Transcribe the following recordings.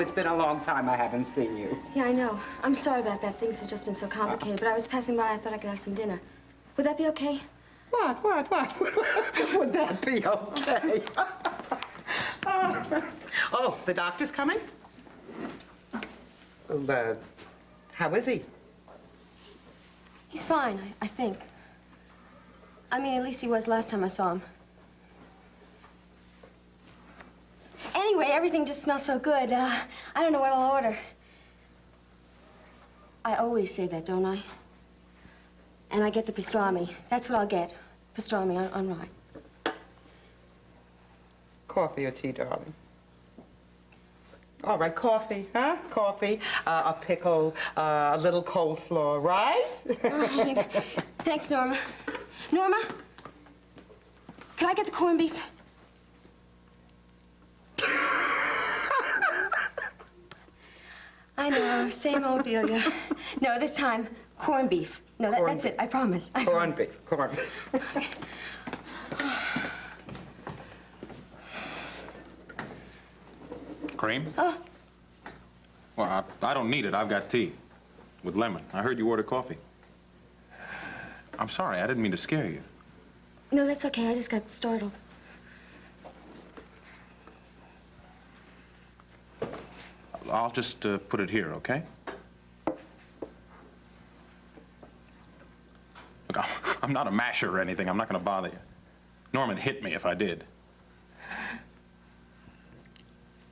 it's been a long time I haven't seen you. Yeah, I know. I'm sorry about that. Things have just been so complicated, but I was passing by. I thought I could have some dinner. Would that be okay? What? Would that be okay? Oh, the doctor's coming? How is he? He's fine, I think. I mean, at least he was last time I saw him. Anyway, everything just smells so good. I don't know what I'll order. I always say that, don't I? And I get the pastrami. That's what I'll get. Pastrami on rye. Coffee or tea, darling? All right, coffee, huh? Coffee, a pickle, a little coleslaw, right? Right. Thanks, Norma. Norma, can I get the corned beef? I know, same old Delia. No, this time, corned beef. No, that's it, I promise. Corned beef, corned beef. Cream? Oh. Well, I don't need it. I've got tea with lemon. I heard you ordered coffee. I'm sorry. I didn't mean to scare you. No, that's okay. I just got startled. I'll just put it here, okay? Look, I'm not a masher or anything. I'm not going to bother you. Norman hit me if I did.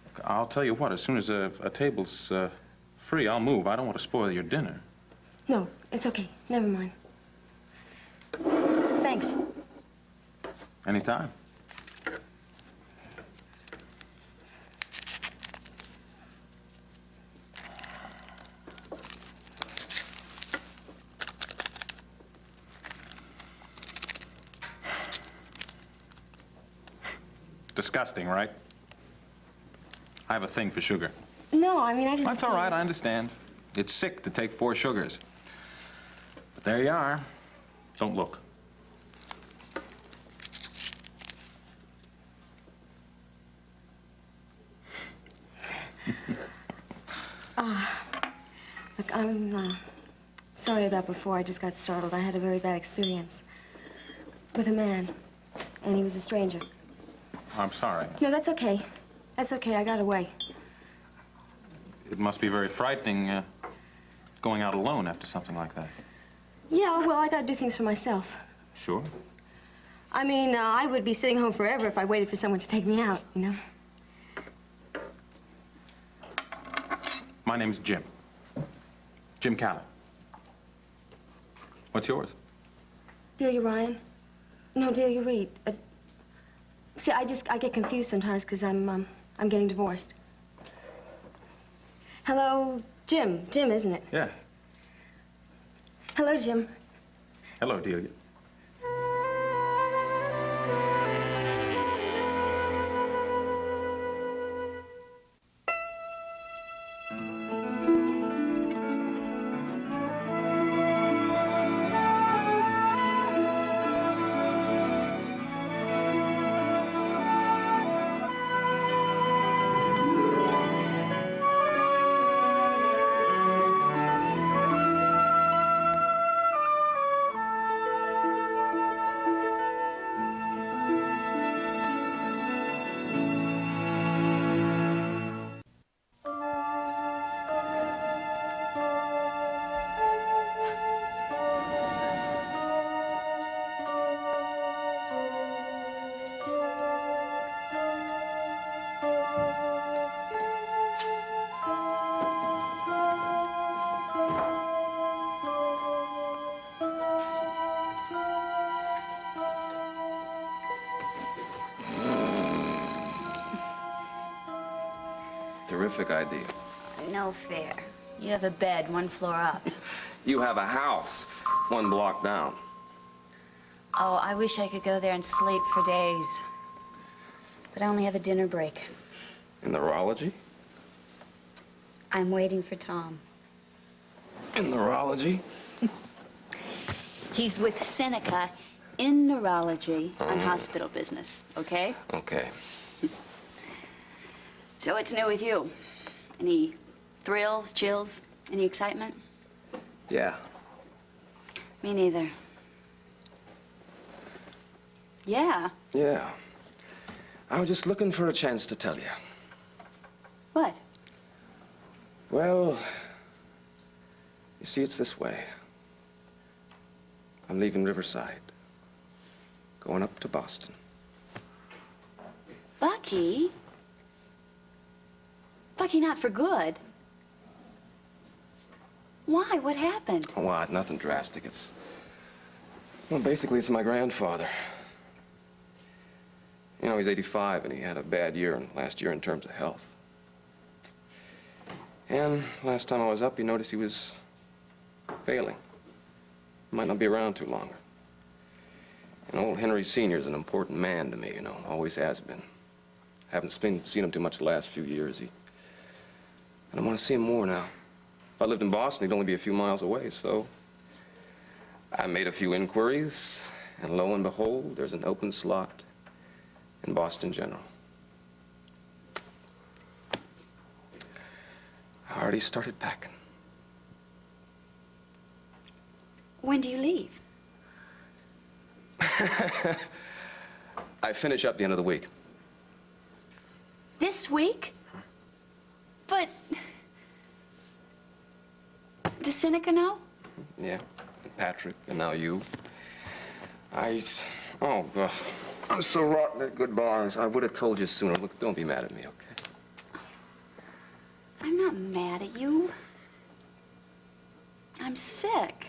Look, I'll tell you what. As soon as a table's free, I'll move. I don't want to spoil your dinner. No, it's okay. Never mind. Thanks. Anytime. Disgusting, right? I have a thing for sugar. No, I mean, I didn't That's all right, I understand. It's sick to take 4 sugars. But there you are. Don't look. Look, I'm sorry about before. I just got startled. I had a very bad experience with a man, and he was a stranger. I'm sorry. No, that's okay. That's okay. I got away. It must be very frightening going out alone after something like that. Yeah, well, I gotta do things for myself. Sure. I mean, I would be sitting home forever if I waited for someone to take me out, you know? My name's Jim. Jim Callan. What's yours? Delia Ryan. No, Delia Reed. See, I get confused sometimes because I'm getting divorced. Hello, Jim. Jim, isn't it? Yeah. Hello, Jim. Hello, Delia. Terrific idea. No fair. You have a bed 1 floor up. You have a house 1 block down. Oh, I wish I could go there and sleep for days. But I only have a dinner break. In neurology? I'm waiting for Tom. In neurology? He's with Seneca in neurology on hospital business, okay? Okay. So what's new with you? Any thrills, chills, any excitement? Yeah. Me neither. Yeah. Yeah. I was just looking for a chance to tell you. What? Well, you see, it's this way. I'm leaving Riverside, going up to Boston. Bucky? Bucky, not for good. Why? What happened? Oh, what? Nothing drastic. Well, basically, it's my grandfather. You know, he's 85, and he had a bad year last year in terms of health. And last time I was up, he noticed he was failing. Might not be around too longer. And old Henry Sr.'s an important man to me, you know, always has been. Haven't seen him too much the last few years. And I want to see him more now. If I lived in Boston, he'd only be a few miles away, so I made a few inquiries, and lo and behold, there's an open slot in Boston General. I already started packing. When do you leave? I finish up the end of the week. This week? But... Does Seneca know? Yeah, and Patrick, and now you. Oh, God. I'm so rotten at goodbyes. I would have told you sooner. Look, don't be mad at me, okay? I'm not mad at you. I'm sick.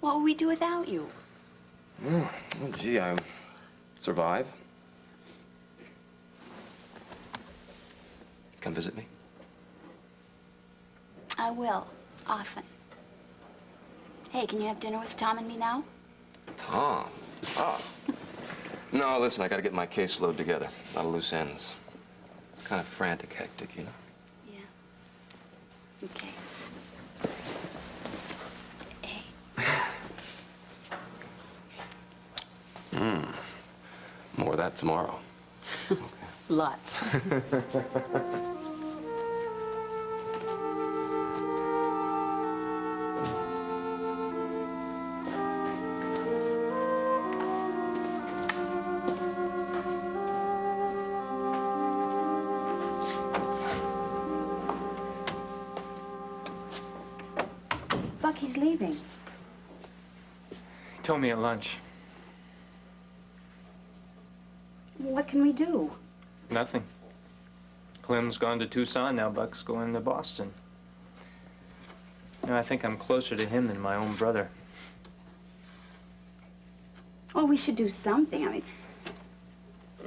What would we do without you? Oh, gee, I survive. Come visit me. I will, often. Hey, can you have dinner with Tom and me now? Tom? Oh. No, listen, I gotta get my caseload together. A lot of loose ends. It's kind of frantic, hectic, you know? Yeah. Okay. Hey. More of that tomorrow. Okay. Lots. Bucky's leaving. He told me at lunch. What can we do? Nothing. Clem's gone to Tucson, now Buck's going to Boston. You know, I think I'm closer to him than my own brother. Oh, we should do something. I mean,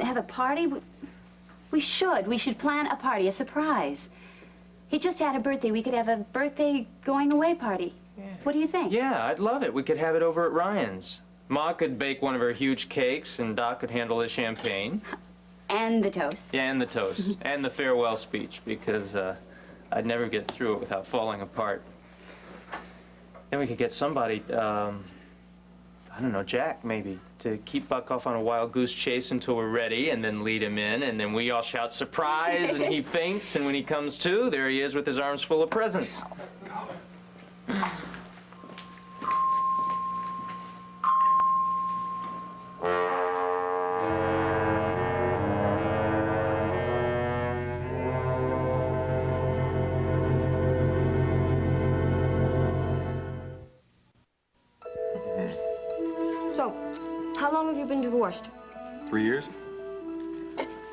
have a party? We should. We should plan a party, a surprise. He just had a birthday. We could have a birthday going away party. Yeah. What do you think? Yeah, I'd love it. We could have it over at Ryan's. Ma could bake one of her huge cakes, and Doc could handle the champagne. And the toast. Yeah, and the toast. And the farewell speech, because I'd never get through it without falling apart. Then we could get somebody, I don't know, Jack, maybe, to keep Buck off on a wild goose chase until we're ready, and then lead him in, and then we all shout surprise, and he faints, and when he comes to, there he is with his arms full of presents. So, how long have you been divorced? 3 years?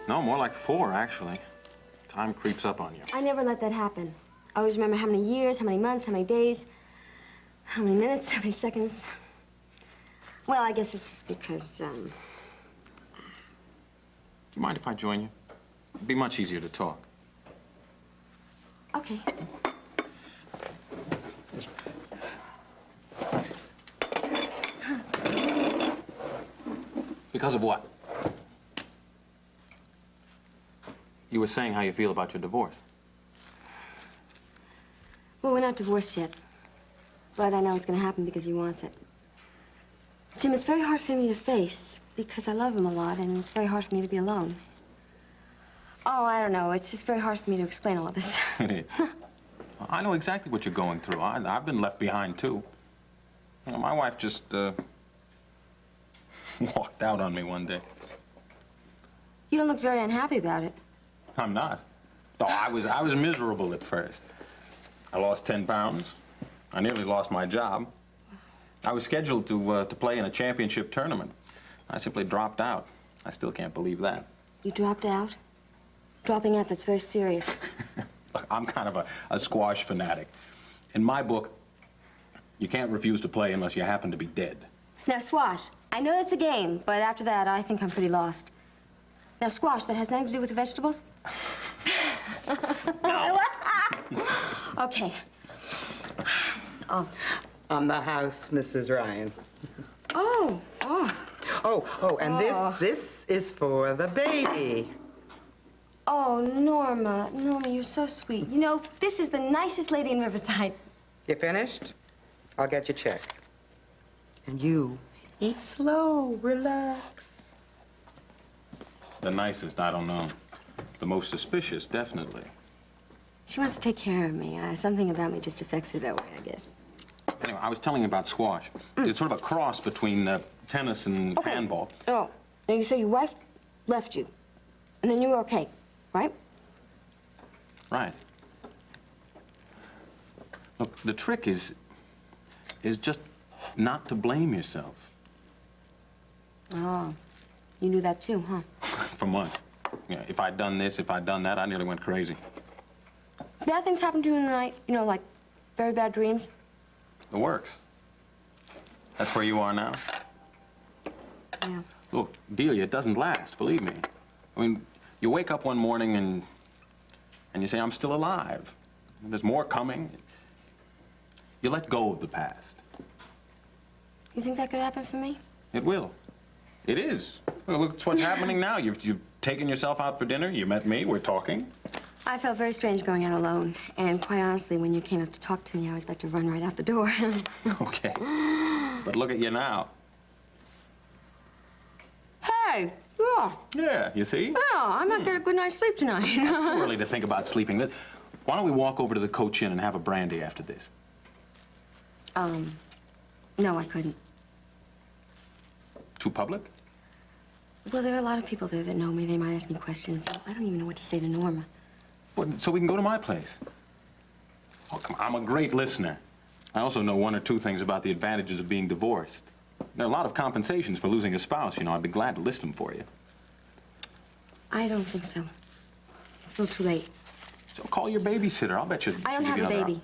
No, more like 4, actually. Time creeps up on you. I never let that happen. I always remember how many years, how many months, how many days, how many minutes, how many seconds. Well, I guess it's just because, Do you mind if I join you? It'd be much easier to talk. okay. Because of what? You were saying how you feel about your divorce. Well, we're not divorced yet, but I know it's gonna happen because he wants it. Jim, it's very hard for me to face because I love him a lot, and it's very hard for me to be alone. Oh, I don't know. It's just very hard for me to explain all of this. It is. I know exactly what you're going through. I've been left behind, too. You know, my wife just, walked out on me one day. You don't look very unhappy about it. I'm not. Oh, I was miserable at first. I lost 10 pounds. I nearly lost my job. I was scheduled to play in a championship tournament. I simply dropped out. I still can't believe that. You dropped out? Dropping out, that's very serious. Look, I'm kind of a squash fanatic. In my book, you can't refuse to play unless you happen to be dead. Now, squash. I know it's a game, but after that, I think I'm pretty lost. Now, squash, that has nothing to do with the vegetables? No. Okay. On the house, Mrs. Ryan. Oh. And this is for the baby. Oh, Norma. Norma, you're so sweet. You know, this is the nicest lady in Riverside. You finished? I'll get your check. And you, eat slow, relax. The nicest, I don't know. The most suspicious, definitely. She wants to take care of me. Something about me just affects her that way, I guess. Anyway, I was telling you about squash. It's sort of a cross between tennis and handball. Oh, now you say your wife left you, and then you were okay, right? Right. Look, the trick is just not to blame yourself. Oh, you knew that too, huh? For months. Yeah, if I'd done this, if I'd done that, I nearly went crazy. Bad things happened to you in the night, you know, like very bad dreams. The works. That's where you are now. Yeah. Look, Delia, it doesn't last, believe me. I mean, you wake up one morning and you say, I'm still alive. There's more coming. You let go of the past. You think that could happen for me? It will. It is. Well, look, it's what's happening now. You've taken yourself out for dinner. You met me. We're talking. I felt very strange going out alone. And quite honestly, when you came up to talk to me, I was about to run right out the door. Okay. But look at you now. Hey! Yeah. Yeah, you see? Yeah, I might get a good night's sleep tonight. It's too early to think about sleeping. Why don't we walk over to the Coach Inn and have a brandy after this? No, I couldn't. Too public? Well, there are a lot of people there that know me. They might ask me questions. I don't even know what to say to Norma. Well, so we can go to my place. Oh, come on. I'm a great listener. I also know one or two things about the advantages of being divorced. There are a lot of compensations for losing a spouse. You know, I'd be glad to list them for you. I don't think so. It's a little too late. So call your babysitter. I'll bet you. I don't have a baby.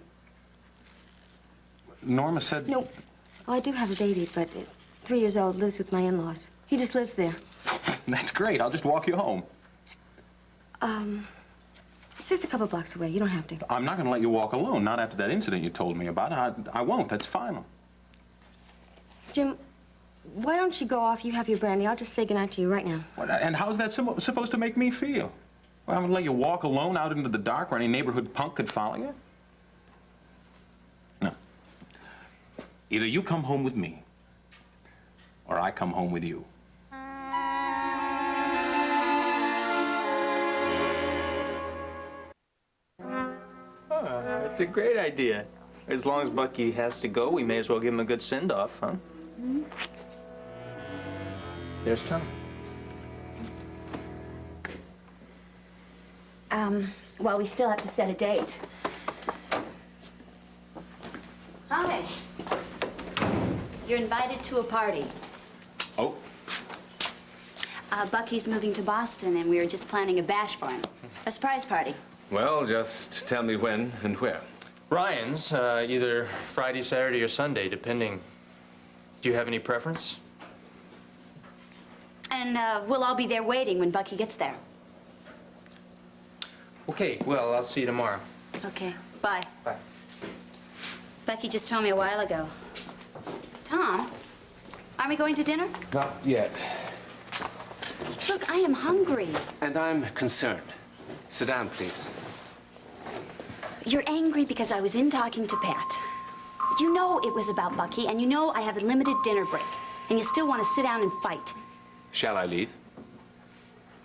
Norma said. No. Well, I do have a baby, but 3 years old, lives with my in-laws. He just lives there. That's great. I'll just walk you home. It's just a couple blocks away. You don't have to. I'm not going to let you walk alone. Not after that incident you told me about. I won't. That's final. Jim, why don't you go off? You have your brandy. I'll just say goodnight to you right now. And how's that supposed to make me feel? Well, I'm going to let you walk alone out into the dark where any neighborhood punk could follow you? No. Either you come home with me, or I come home with you. It's a great idea. As long as Bucky has to go, we may as well give him a good send-off, huh? Mm-hmm. There's Tom. Well, we still have to set a date. Hi. You're invited to a party. Oh, Bucky's moving to Boston, and we were just planning a bash for him. A surprise party. Well, just tell me when and where. Ryan's, either Friday, Saturday, or Sunday, depending. Do you have any preference? And we'll all be there waiting when Bucky gets there. Okay, well, I'll see you tomorrow. Okay, bye. Bye. Becky just told me a while ago. Tom, are we going to dinner? Not yet. Look, I am hungry. And I'm concerned. Sit down, please. You're angry because I was in talking to Pat. You know it was about Bucky, and you know I have a limited dinner break. And you still want to sit down and fight. Shall I leave?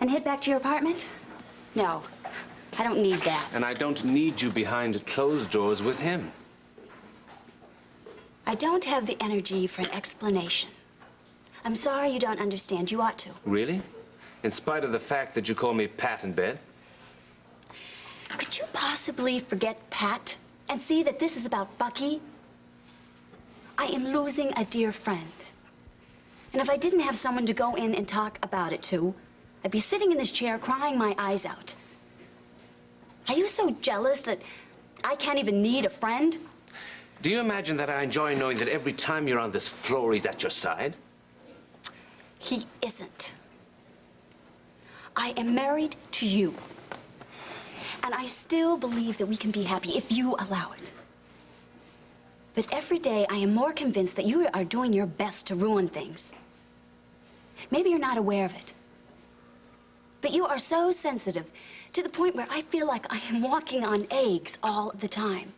And head back to your apartment? No, I don't need that. And I don't need you behind closed doors with him. I don't have the energy for an explanation. I'm sorry you don't understand. You ought to. Really? In spite of the fact that you call me Pat in bed? Could you possibly forget Pat and see that this is about Bucky? I am losing a dear friend. And if I didn't have someone to go in and talk about it to, I'd be sitting in this chair crying my eyes out. Are you so jealous that I can't even need a friend? Do you imagine that I enjoy knowing that every time you're on this floor, he's at your side? He isn't. I am married to you. And I still believe that we can be happy if you allow it. But every day I am more convinced that you are doing your best to ruin things. Maybe you're not aware of it. But you are so sensitive to the point where I feel like I am walking on eggs all the time.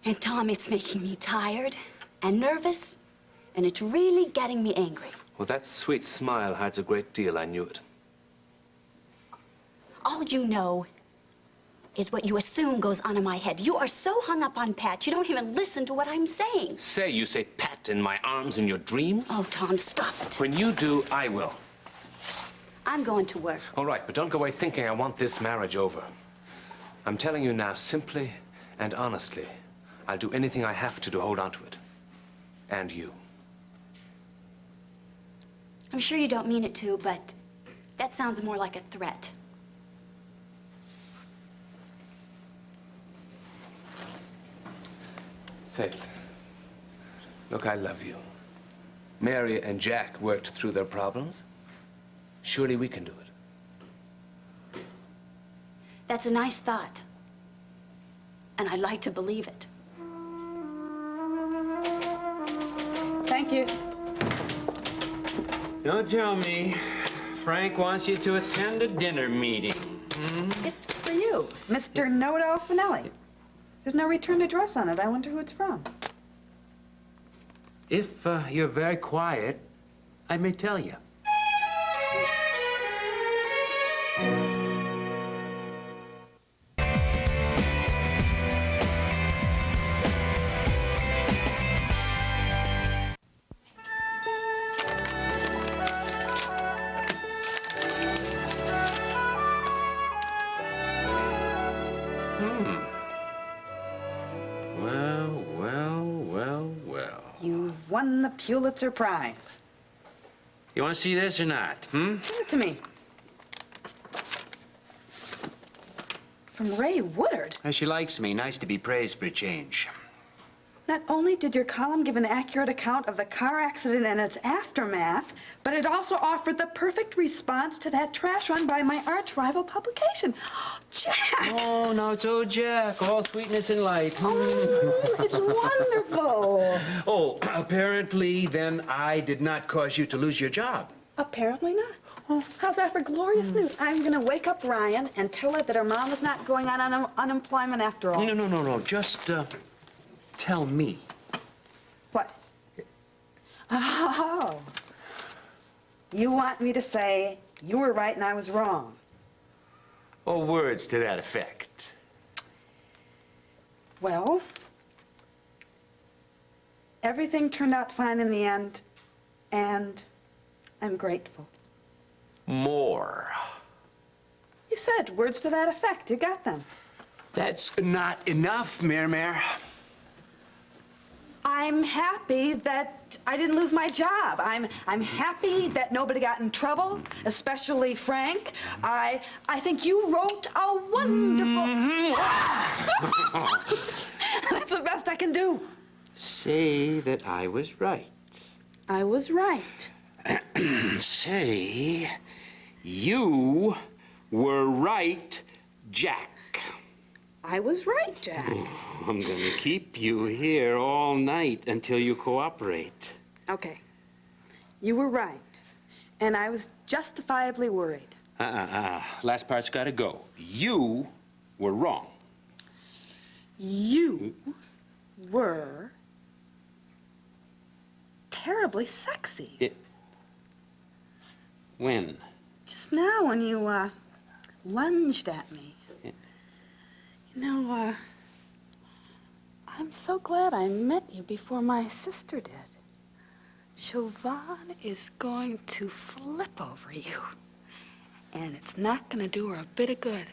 And Tom, it's making me tired and nervous, and it's really getting me angry. Well, that sweet smile hides a great deal. I knew it. All you know is what you assume goes on in my head. You are so hung up on Pat, you don't even listen to what I'm saying. You say Pat in my arms in your dreams? Oh, Tom, stop it. When you do, I will. I'm going to work. All right, but don't go away thinking I want this marriage over. I'm telling you now, simply and honestly, I'll do anything I have to hold on to it. And you. I'm sure you don't mean it to, but that sounds more like a threat. Faith, look, I love you. Mary and Jack worked through their problems. Surely we can do it. That's a nice thought. And I'd like to believe it. Thank you. Don't tell me. Frank wants you to attend a dinner meeting. It's for you, Mr. Noto Finelli. There's no return address on it. I wonder who it's from. If you're very quiet, I may tell you. You've won the Pulitzer Prize. You want to see this or not? Give it to me. From Ray Woodard. She likes me. Nice to be praised for a change. Not only did your column give an accurate account of the car accident and its aftermath, but it also offered the perfect response to that trash run by my arch-rival publication. Jack! Oh, no, it's old Jack. All sweetness and light. Oh, it's wonderful. Oh, apparently, then, I did not cause you to lose your job. Apparently not. Oh, how's that for glorious news? I'm gonna wake up Ryan and tell her that her mom is not going on unemployment after all. No. Just, tell me. What? Oh. You want me to say you were right and I was wrong? Or words to that effect. Well, everything turned out fine in the end, and I'm grateful. More. You said words to that effect. You got them. That's not enough, Mare. I'm happy that I didn't lose my job. I'm happy that nobody got in trouble, especially Frank. I think you wrote a wonderful... That's the best I can do. Say that I was right. I was right. Say you were right, Jack. I was right, Jack. I'm gonna keep you here all night until you cooperate. Okay. You were right. And I was justifiably worried. Last part's gotta go. You were wrong. You were terribly sexy. When? Just now when you lunged at me. You know, I'm so glad I met you before my sister did. Siobhan is going to flip over you, and it's not going to do her a bit of good.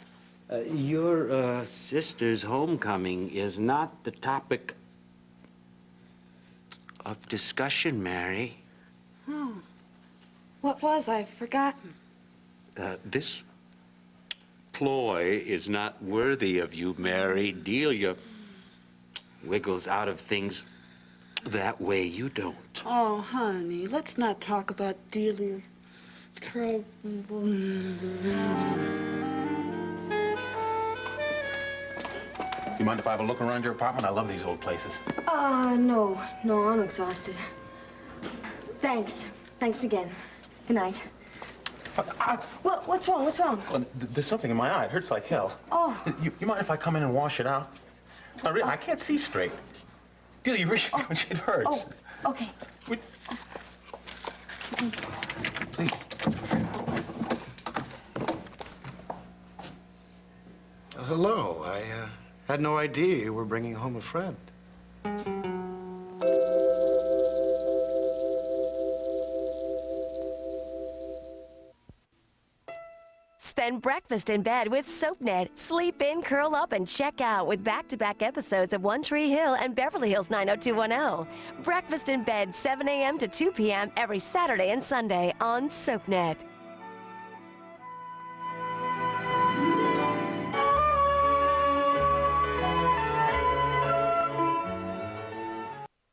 Your sister's homecoming is not the topic of discussion, Mary. Oh. What was? I've forgotten. This ploy is not worthy of you, Mary. Delia wiggles out of things that way. You don't. Oh, honey, let's not talk about Delia's trouble. You mind if I have a look around your apartment? I love these old places. No, I'm exhausted. Thanks. Thanks again. Good night. Well, what's wrong? What's wrong? Well, there's something in my eye. It hurts like hell. Oh. You mind if I come in and wash it out? I can't see straight. Delia, you really, it hurts. Oh, okay. Please. Hello. I had no idea you were bringing home a friend. Spend breakfast in bed with SoapNet. Sleep in, curl up, and check out with back-to-back episodes of One Tree Hill and Beverly Hills 90210. Breakfast in bed, 7 a.m. to 2 p.m. every Saturday and Sunday on SoapNet.